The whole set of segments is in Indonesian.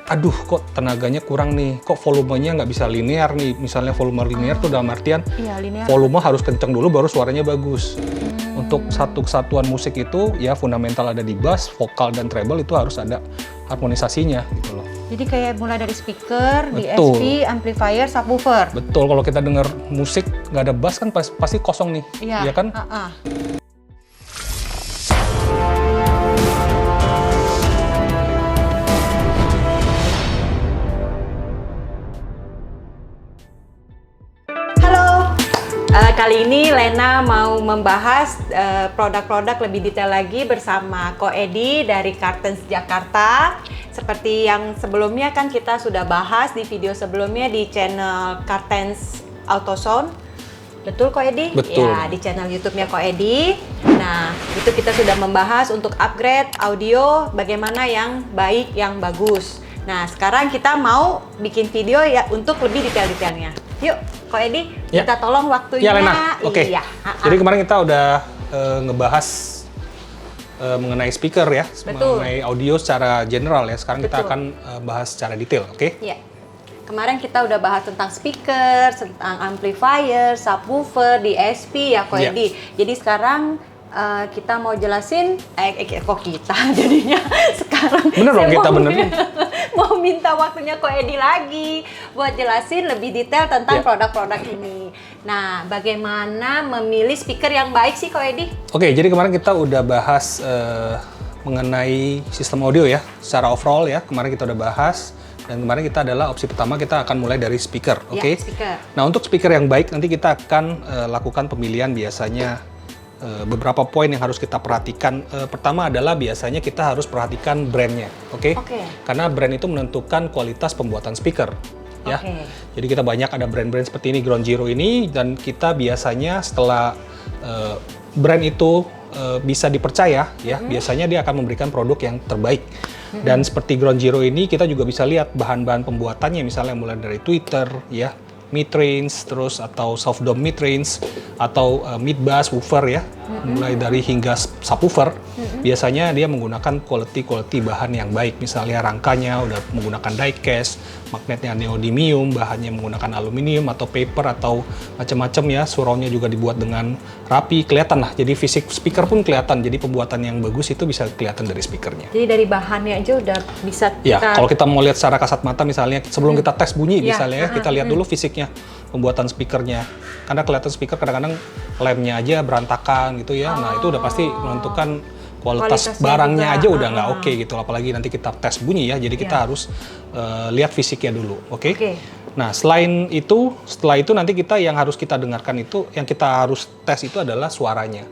aduh kok tenaganya kurang nih, kok volumenya nggak bisa linear nih. Misalnya volume linear tuh dalam artian volume harus kenceng dulu baru suaranya bagus. Untuk satu kesatuan musik itu ya fundamental ada di bass, vokal dan treble itu harus ada harmonisasinya gitu loh. Jadi kayak mulai dari speaker, Betul. DSP, amplifier, subwoofer. Betul, kalau kita dengar musik nggak ada bass kan pasti kosong nih, iya kan? Kali ini Lena mau membahas produk-produk lebih detail lagi bersama Ko Edi dari Cartens Jakarta. Seperti yang sebelumnya kan kita sudah bahas di video sebelumnya di channel Cartens Autosound. Betul Ko Edi? Betul. Ya, di channel YouTube-nya Ko Edi. Nah, itu kita sudah membahas untuk upgrade audio bagaimana yang baik, yang bagus. Nah, sekarang kita mau bikin video ya untuk lebih detail-detailnya. Yuk, Ko Edi, kita tolong waktunya. Ya, Lena. Oke. Iya. Jadi kemarin kita udah ngebahas mengenai speaker ya, mengenai audio secara general ya. Sekarang kita akan bahas secara detail, oke? Iya. Kemarin kita udah bahas tentang speaker, tentang amplifier, subwoofer, DSP ya Ko Edi. Jadi sekarang kita mau jelasin, kok kita jadinya sekarang. Bener dong kita bener. Mau minta waktunya Ko Edi lagi buat jelasin lebih detail tentang produk-produk ini. Nah, bagaimana memilih speaker yang baik sih Ko Edi? Oke, jadi kemarin kita udah bahas mengenai sistem audio ya, secara overall ya. Kemarin kita udah bahas. Dan kemarin kita adalah opsi pertama kita akan mulai dari speaker, oke? Speaker. Nah untuk speaker yang baik nanti kita akan lakukan pemilihan biasanya beberapa poin yang harus kita perhatikan. Pertama adalah biasanya kita harus perhatikan brandnya, oke? Karena brand itu menentukan kualitas pembuatan speaker, ya. Jadi kita banyak ada brand-brand seperti ini, Ground Zero ini, dan kita biasanya setelah brand itu bisa dipercaya, ya, biasanya dia akan memberikan produk yang terbaik. Dan seperti Ground Zero ini kita juga bisa lihat bahan-bahan pembuatannya, misalnya mulai dari tweeter, ya, mid-range, terus atau soft dome mid-range, atau mid-bass woofer ya, mulai dari hingga subwoofer, biasanya dia menggunakan quality bahan yang baik, misalnya rangkanya udah menggunakan die-cast, magnetnya neodymium, bahannya menggunakan aluminium atau paper atau macam-macam ya, surroundnya juga dibuat dengan rapi, kelihatan lah, jadi fisik speaker pun kelihatan, jadi pembuatan yang bagus itu bisa kelihatan dari speakernya. Jadi dari bahannya aja udah bisa ya, kalau kita mau lihat secara kasat mata misalnya, sebelum kita tes bunyi misalnya ya, kita lihat dulu fisiknya, pembuatan speakernya, karena kelihatan speaker kadang-kadang lemnya aja berantakan gitu ya, nah itu udah pasti menentukan kualitas barangnya juga aja udah nggak oke gitu, apalagi nanti kita tes bunyi ya, jadi kita harus lihat fisiknya dulu, oke? Nah setelah itu nanti kita yang harus kita dengarkan itu, yang kita harus tes itu adalah suaranya.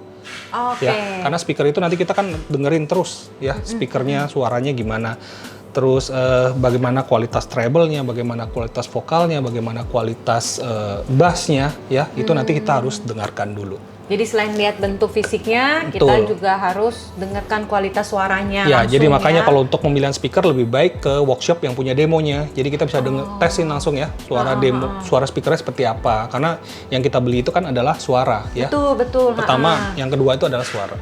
Ya, karena speaker itu nanti kita kan dengerin terus ya, speakernya suaranya gimana, terus bagaimana kualitas treble-nya, bagaimana kualitas vokalnya, bagaimana kualitas bass-nya ya, itu nanti kita harus dengarkan dulu. Jadi selain lihat bentuk fisiknya, kita juga harus dengarkan kualitas suaranya. Ya, jadi makanya kalau untuk pemilihan speaker lebih baik ke workshop yang punya demonya. Jadi kita bisa tesin langsung ya suara demo, suara speakernya seperti apa. Karena yang kita beli itu kan adalah suara ya. Betul. Pertama, yang kedua itu adalah suara.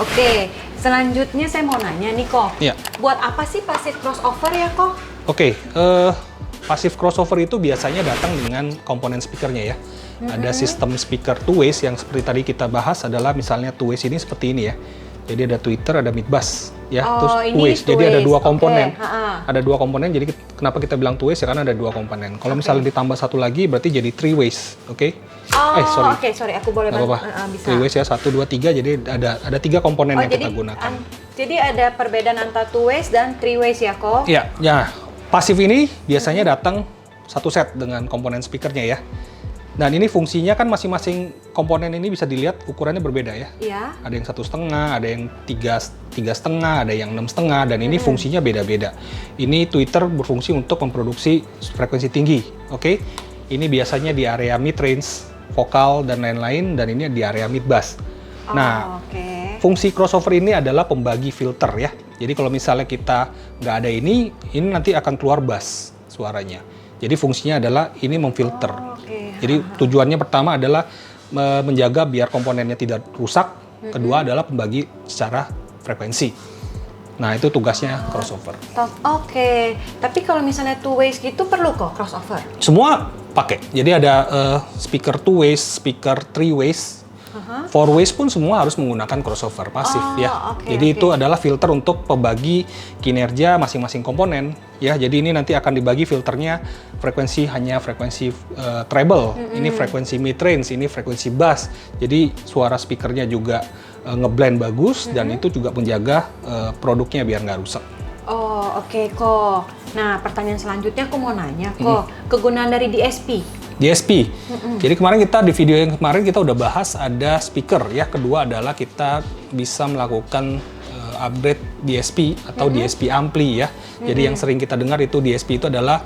Oke, selanjutnya saya mau nanya nih Ko. Ya. Buat apa sih passive crossover ya Ko? Oke, passive crossover itu biasanya datang dengan komponen speakernya ya. Ada sistem speaker two-ways yang seperti tadi kita bahas adalah misalnya two-ways ini seperti ini ya. Jadi ada tweeter, ada mid-bass ya, terus two-ways. Jadi ada dua komponen. Ada dua komponen, jadi kenapa kita bilang two-ways ya, karena ada dua komponen. Kalau misalnya ditambah satu lagi berarti jadi three-ways, oke? Sorry, aku boleh bantu. Bisa. Three-ways ya, 1, 2, 3, jadi ada 3 komponen yang kita gunakan. Jadi ada perbedaan antara two-ways dan three-ways ya Ko? Iya, ya. Pasif ini biasanya datang satu set dengan komponen speakernya ya. Dan ini fungsinya kan masing-masing komponen ini bisa dilihat ukurannya berbeda ya. Iya. Ada yang 1,5, ada yang 3,5, ada yang 6,5, dan ini fungsinya beda-beda. Ini tweeter berfungsi untuk memproduksi frekuensi tinggi, oke? Ini biasanya di area mid range, vokal dan lain-lain, dan ini di area mid bass. Fungsi crossover ini adalah pembagi filter ya. Jadi kalau misalnya kita nggak ada ini nanti akan keluar bass suaranya. Jadi fungsinya adalah ini memfilter. Jadi tujuannya pertama adalah menjaga biar komponennya tidak rusak. Kedua adalah pembagi secara frekuensi. Nah, itu tugasnya crossover. Oke. Tapi kalau misalnya two ways gitu perlu kok crossover? Semua pakai. Jadi ada speaker two ways, speaker three ways, four ways pun semua harus menggunakan crossover pasif ya. Jadi itu adalah filter untuk pembagi kinerja masing-masing komponen ya. Jadi ini nanti akan dibagi filternya frekuensi hanya frekuensi treble, ini frekuensi mid range, ini frekuensi bass. Jadi suara speakernya juga ngeblend bagus dan itu juga menjaga produknya biar nggak rusak. Oh, oke kok. Nah, pertanyaan selanjutnya aku mau nanya kok, kegunaan dari DSP. DSP. Jadi kemarin kita di video yang kemarin kita udah bahas ada speaker ya. Kedua adalah kita bisa melakukan upgrade DSP atau DSP ampli ya. Jadi yang sering kita dengar itu DSP itu adalah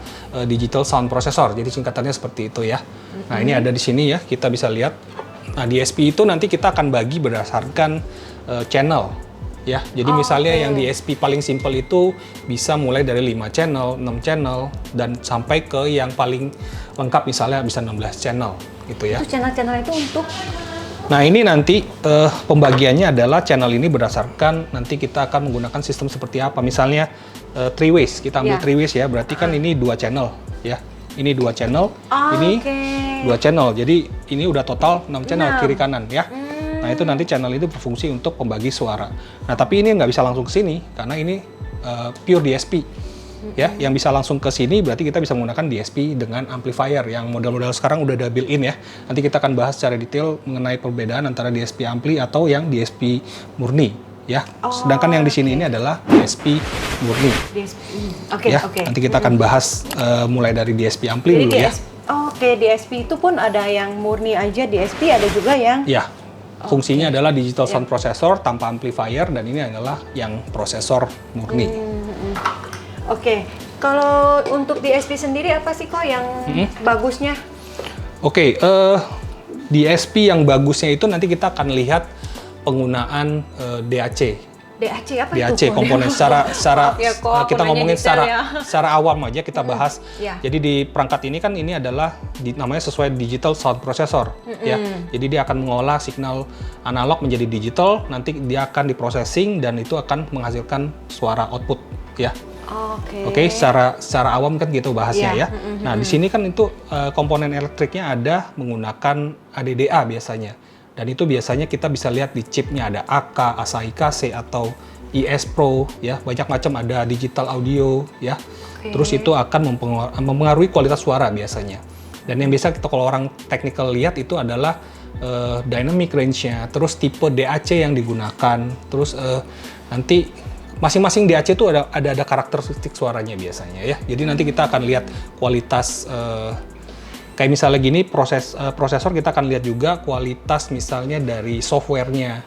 digital sound processor. Jadi singkatannya seperti itu ya. Nah, ini ada di sini ya, kita bisa lihat. Nah, DSP itu nanti kita akan bagi berdasarkan channel ya. Jadi misalnya yang DSP paling simple itu bisa mulai dari 5 channel, 6 channel dan sampai ke yang paling lengkap misalnya bisa 16 channel gitu ya. Itu channel-channel itu untuk? Nah, ini nanti pembagiannya adalah channel ini berdasarkan nanti kita akan menggunakan sistem seperti apa. Misalnya three ways, kita ambil three ways ya. Berarti kan ini 2 channel ya. Ini 2 channel, ini 2 channel. Jadi ini udah total 6 channel kiri kanan ya. Nah, itu nanti channel itu berfungsi untuk pembagi suara. Nah, tapi ini nggak bisa langsung ke sini karena ini pure DSP. Ya, yang bisa langsung ke sini berarti kita bisa menggunakan DSP dengan amplifier yang model-model sekarang udah ada built-in ya. Nanti kita akan bahas secara detail mengenai perbedaan antara DSP ampli atau yang DSP murni ya. Sedangkan yang di sini ini adalah DSP murni. Oke. Nanti kita akan bahas mulai dari DSP ampli dulu ya. Oke, DSP itu pun ada yang murni aja DSP, ada juga yang fungsinya adalah digital sound processor tanpa amplifier dan ini adalah yang prosesor murni. Oke, kalau untuk DSP sendiri apa sih kok yang bagusnya? Oke, DSP yang bagusnya itu nanti kita akan lihat penggunaan DAC. DAC apa DAC itu? komponen secara ya, kita ngomongin secara awam aja kita bahas. Jadi di perangkat ini kan ini adalah namanya sesuai digital sound processor ya. Jadi dia akan mengolah signal analog menjadi digital, nanti dia akan diprocessing dan itu akan menghasilkan suara output ya. Oke, secara awam kan gitu bahasnya ya. Nah, di sini kan itu komponen elektriknya ada menggunakan ADDA biasanya. Dan itu biasanya kita bisa lihat di chipnya ada AK, ASAI KC atau IS Pro ya, banyak macam ada digital audio ya. Terus itu akan mempengaruhi kualitas suara biasanya. Dan yang biasa kita kalau orang technical lihat itu adalah dynamic range-nya, terus tipe DAC yang digunakan, terus nanti masing-masing DAC itu ada karakteristik suaranya biasanya ya. Jadi nanti kita akan lihat kualitas kayak misalnya gini prosesor kita akan lihat juga kualitas misalnya dari softwarenya,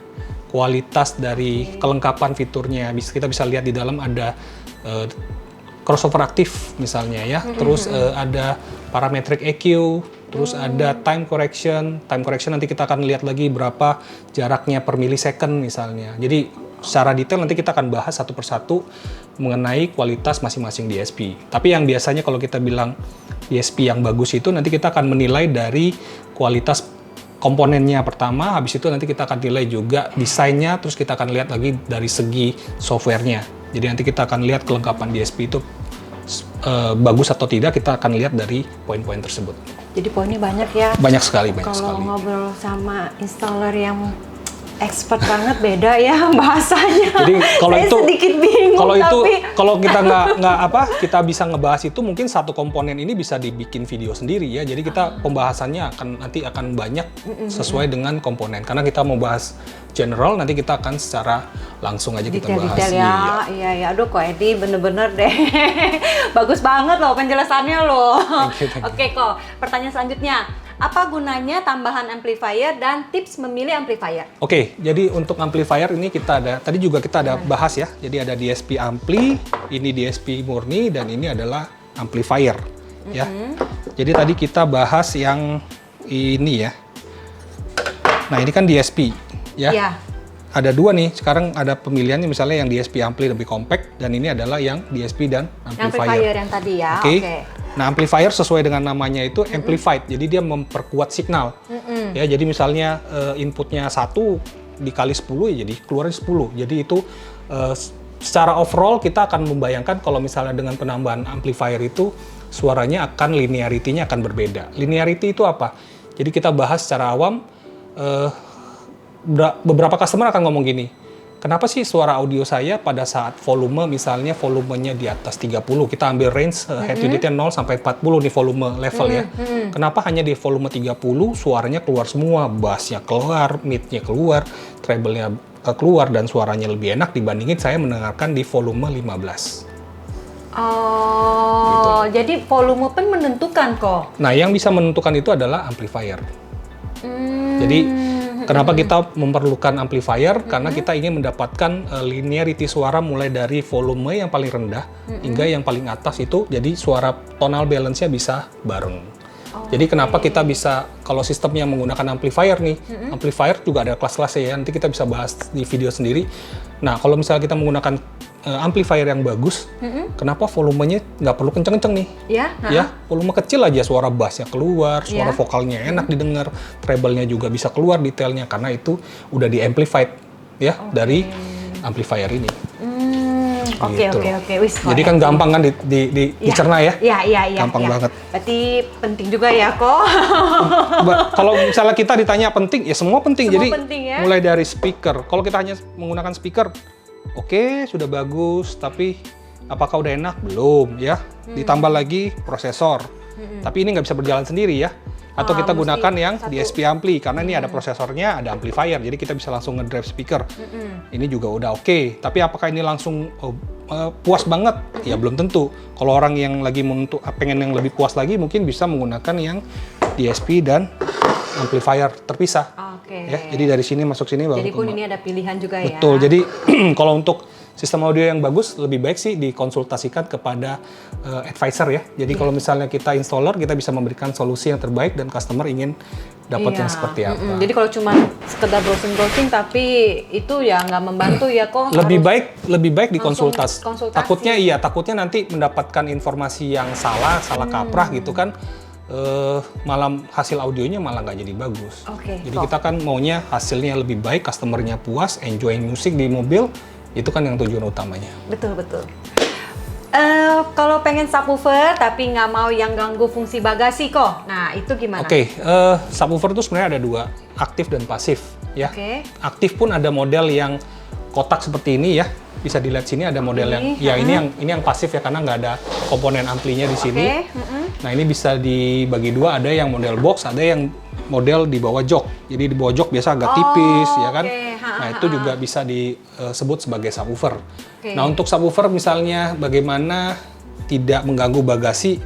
kualitas dari kelengkapan fiturnya. Kita bisa lihat di dalam ada crossover aktif misalnya ya. Terus ada parametric EQ, terus ada time correction. Time correction nanti kita akan lihat lagi berapa jaraknya per millisecond misalnya. Jadi secara detail nanti kita akan bahas satu persatu mengenai kualitas masing-masing DSP. Tapi yang biasanya kalau kita bilang DSP yang bagus itu nanti kita akan menilai dari kualitas komponennya pertama, habis itu nanti kita akan nilai juga desainnya, terus kita akan lihat lagi dari segi softwarenya. Jadi nanti kita akan lihat kelengkapan DSP itu bagus atau tidak, kita akan lihat dari poin-poin tersebut. Jadi poinnya banyak ya? Banyak sekali. Kalau ngobrol sama installer yang expert banget beda ya bahasanya. Jadi kalau saya itu sedikit bingung. Kalau kita kita bisa ngebahas itu mungkin satu komponen ini bisa dibikin video sendiri ya. Jadi kita pembahasannya nanti akan banyak sesuai dengan komponen. Karena kita mau bahas general, nanti kita akan secara langsung aja kita bahas. Detail ya. Iya. Aduh kok Edi bener-bener deh. Bagus banget loh penjelasannya loh. Oke kok, pertanyaan selanjutnya. Apa gunanya tambahan amplifier dan tips memilih amplifier? Oke, jadi untuk amplifier ini tadi juga kita ada bahas ya. Jadi ada DSP ampli, ini DSP murni, dan ini adalah amplifier ya. Jadi tadi kita bahas yang ini ya. Nah, ini kan DSP ya. Ada dua nih, sekarang ada pemilihannya misalnya yang DSP ampli lebih compact, dan ini adalah yang DSP dan amplifier. Amplifier yang tadi ya, oke. Nah, amplifier sesuai dengan namanya itu amplified, jadi dia memperkuat signal. Ya, jadi misalnya inputnya 1 dikali 10 ya jadi keluarnya 10. Jadi itu secara overall kita akan membayangkan kalau misalnya dengan penambahan amplifier itu suaranya akan linearity-nya akan berbeda. Linearity itu apa? Jadi kita bahas secara awam, beberapa customer akan ngomong gini, kenapa sih suara audio saya pada saat volume, misalnya volumenya di atas 30, kita ambil range head unitnya 0 sampai 40 nih volume level ya. Kenapa hanya di volume 30 suaranya keluar semua, bassnya keluar, mid-nya keluar, treble-nya keluar, dan suaranya lebih enak dibandingin saya mendengarkan di volume 15. Oh, gitu. Jadi volume pun menentukan kok? Nah, yang bisa menentukan itu adalah amplifier. Jadi kenapa kita memerlukan amplifier? Karena kita ingin mendapatkan linearity suara mulai dari volume yang paling rendah hingga yang paling atas itu, jadi suara tonal balance-nya bisa bareng. Jadi kenapa kita bisa, kalau sistem yang menggunakan amplifier nih, amplifier juga ada kelas-kelasnya ya, nanti kita bisa bahas di video sendiri. Nah, kalau misalnya kita menggunakan amplifier yang bagus, kenapa volumenya nggak perlu kenceng-kenceng nih? Ya, volume kecil aja suara bassnya keluar, suara vokalnya enak didengar, treble-nya juga bisa keluar detailnya, karena itu udah di-amplified ya dari amplifier ini. Oke. Jadi kan gampang kan dicerna ya? Iya. Gampang banget. Berarti penting juga ya kok. Kalau misalnya kita ditanya penting, ya semua penting. Semua jadi penting, ya? Mulai dari speaker. Kalau kita hanya menggunakan speaker, oke, sudah bagus, tapi apakah udah enak? Belum ya. Ditambah lagi prosesor. Tapi ini nggak bisa berjalan sendiri ya. Atau kita gunakan yang DSP ampli, karena ini ada prosesornya, ada amplifier, jadi kita bisa langsung ngedrive speaker. Ini juga udah oke. Tapi apakah ini langsung puas banget? Ya belum tentu. Kalau orang yang lagi pengen yang lebih puas lagi, mungkin bisa menggunakan yang DSP dan amplifier terpisah. Ya, jadi dari sini masuk sini baru. Jadi pun ini ada pilihan juga ya. Betul. Jadi kalau untuk sistem audio yang bagus, lebih baik sih dikonsultasikan kepada advisor ya. Jadi kalau misalnya kita installer, kita bisa memberikan solusi yang terbaik dan customer ingin dapat yang seperti apa. Jadi kalau cuma sekedar browsing tapi itu ya nggak membantu ya kok. Lebih baik dikonsultasi. Takutnya nanti mendapatkan informasi yang salah kaprah gitu kan. Malam hasil audionya malah nggak jadi bagus. Jadi kita kan maunya hasilnya lebih baik, customernya puas, enjoying music di mobil. Itu kan yang tujuan utamanya. Betul. Kalau pengen subwoofer tapi nggak mau yang ganggu fungsi bagasi kok, nah itu gimana? Subwoofer itu sebenarnya ada dua, aktif dan pasif ya. Aktif pun ada model yang kotak seperti ini ya. Bisa dilihat sini ada model yang ini yang pasif ya, karena nggak ada komponen amplinya di sini. Nah, ini bisa dibagi dua, ada yang model box, ada yang model di bawah jok. Jadi di bawah jok biasa agak tipis ya kan. Nah, itu juga bisa disebut sebagai subwoofer. Nah, untuk subwoofer misalnya bagaimana tidak mengganggu bagasi,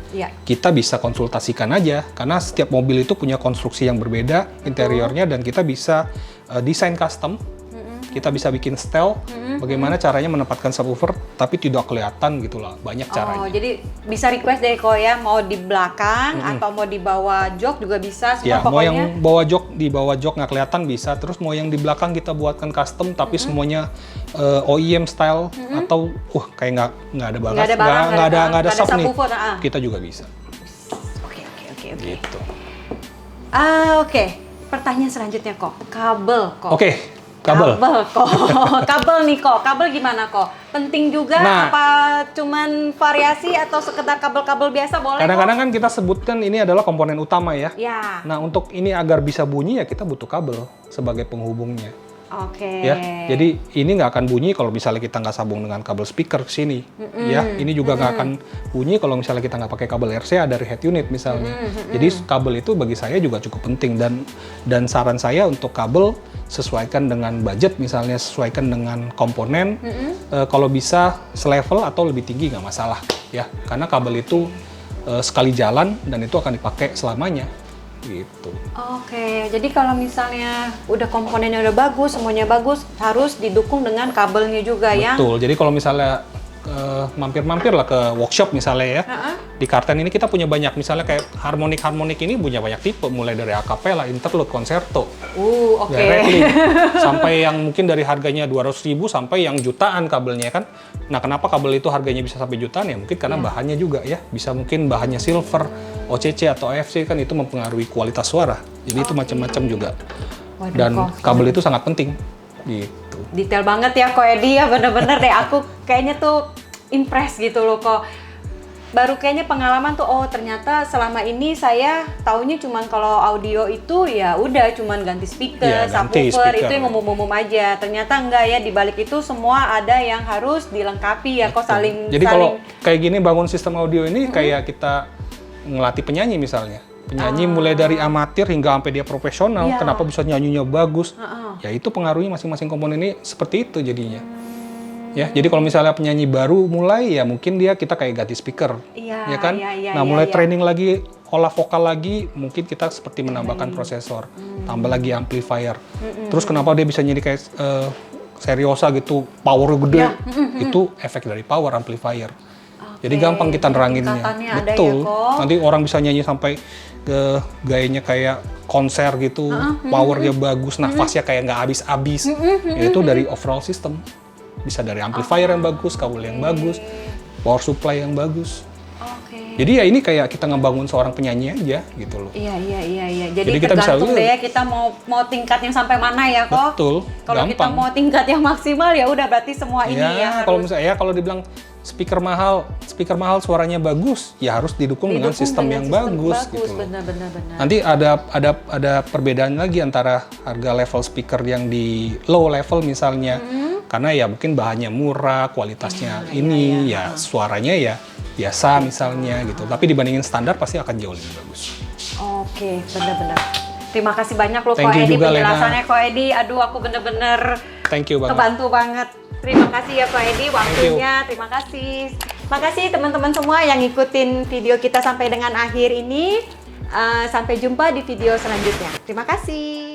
kita bisa konsultasikan aja, karena setiap mobil itu punya konstruksi yang berbeda interiornya, dan kita bisa desain custom. Kita bisa bikin style, bagaimana caranya menempatkan subwoofer tapi tidak kelihatan gitu lah, banyak caranya. Jadi bisa request deh kok ya, mau di belakang atau mau di bawah jok juga bisa, semua pokoknya. Mau yang di bawah jok nggak kelihatan bisa, terus mau yang di belakang kita buatkan custom tapi semuanya OEM style atau kayak nggak ada bagas, nggak ada sub nih, kita juga bisa. Oke. Gitu. Pertanyaan selanjutnya kok, kabel kok. Kabel kok. Kabel nih kok. Kabel gimana kok? Penting juga apa cuman variasi atau sekedar kabel-kabel biasa boleh? Kadang-kadang kan kita sebutkan ini adalah komponen utama ya. Nah, untuk ini agar bisa bunyi ya kita butuh kabel sebagai penghubungnya. Ya, jadi ini nggak akan bunyi kalau misalnya kita nggak sambung dengan kabel speaker ke sini. Ya, ini juga nggak akan bunyi kalau misalnya kita nggak pakai kabel RCA dari head unit misalnya. Jadi kabel itu bagi saya juga cukup penting, dan saran saya untuk kabel sesuaikan dengan budget, misalnya sesuaikan dengan komponen. Kalau bisa selevel atau lebih tinggi nggak masalah ya, karena kabel itu sekali jalan dan itu akan dipakai selamanya. Gitu. Jadi kalau misalnya udah komponennya udah bagus, semuanya bagus, harus didukung dengan kabelnya juga. Betul. Jadi kalau misalnya mampir-mampir lah ke workshop misalnya ya, di Karten ini kita punya banyak, misalnya kayak harmonik ini punya banyak tipe, mulai dari acapella, interlude, concerto, directly, sampai yang mungkin dari harganya 200.000 sampai yang jutaan kabelnya kan. Nah, kenapa kabel itu harganya bisa sampai jutaan ya? Mungkin karena bahannya juga ya, bisa mungkin bahannya silver, OCC atau AFC, kan itu mempengaruhi kualitas suara. Jadi itu macam-macam juga. Dan kabel itu sangat penting gitu. gitu. Detail banget ya Ko Edi ya, bener-bener deh aku kayaknya tuh impress gitu loh kok. Baru kayaknya pengalaman tuh, oh ternyata selama ini saya taunya cuman kalau audio itu ya udah cuman ganti speaker, subwoofer itu yang umum-umum aja. Ternyata enggak ya, di balik itu semua ada yang harus dilengkapi ya. Kok saling. Jadi kalau kayak gini bangun sistem audio ini kayak kita ngelatih penyanyi misalnya. Penyanyi mulai dari amatir hingga sampai dia profesional, kenapa bisa nyanyinya bagus? Ya itu pengaruhnya masing-masing komponen ini seperti itu jadinya. Ya, jadi kalau misalnya penyanyi baru mulai ya mungkin kita kayak ganti speaker, ya kan? Nah, mulai training lagi, olah vokal lagi, mungkin kita seperti menambahkan prosesor, tambah lagi amplifier. Terus kenapa dia bisa jadi kayak seriosa gitu, power gede? Itu efek dari power amplifier. Jadi gampang kita neranginnya. Betul. Ya, nanti orang bisa nyanyi sampai gayanya kayak konser gitu, powernya bagus, nafasnya kayak nggak habis-habis. Itu dari overall system. Bisa dari amplifier yang bagus, kabel yang bagus, power supply yang bagus. Jadi ya ini kayak kita ngebangun seorang penyanyi aja gitu loh. Iya. Jadi kita tergantung deh ya kita mau tingkatnya sampai mana ya kok. Betul. Kalau kita mau tingkat yang maksimal ya udah berarti semua ini ya. Kalau misalnya kalau dibilang speaker mahal suaranya bagus, ya harus didukung dengan sistem yang bagus gitu. Benar. Nanti ada perbedaan lagi antara harga level speaker yang di low level misalnya. Karena ya mungkin bahannya murah, kualitasnya suaranya ya biasa misalnya gitu. Tapi dibandingin standar pasti akan jauh lebih bagus. Oke, benar-benar. Terima kasih banyak loh Ko Edi penjelasannya Ko Edi. Aduh aku bener-bener kebantu banget. Terima kasih ya Ko Edi waktunya. Terima kasih. Makasih teman-teman semua yang ngikutin video kita sampai dengan akhir ini. Sampai jumpa di video selanjutnya. Terima kasih.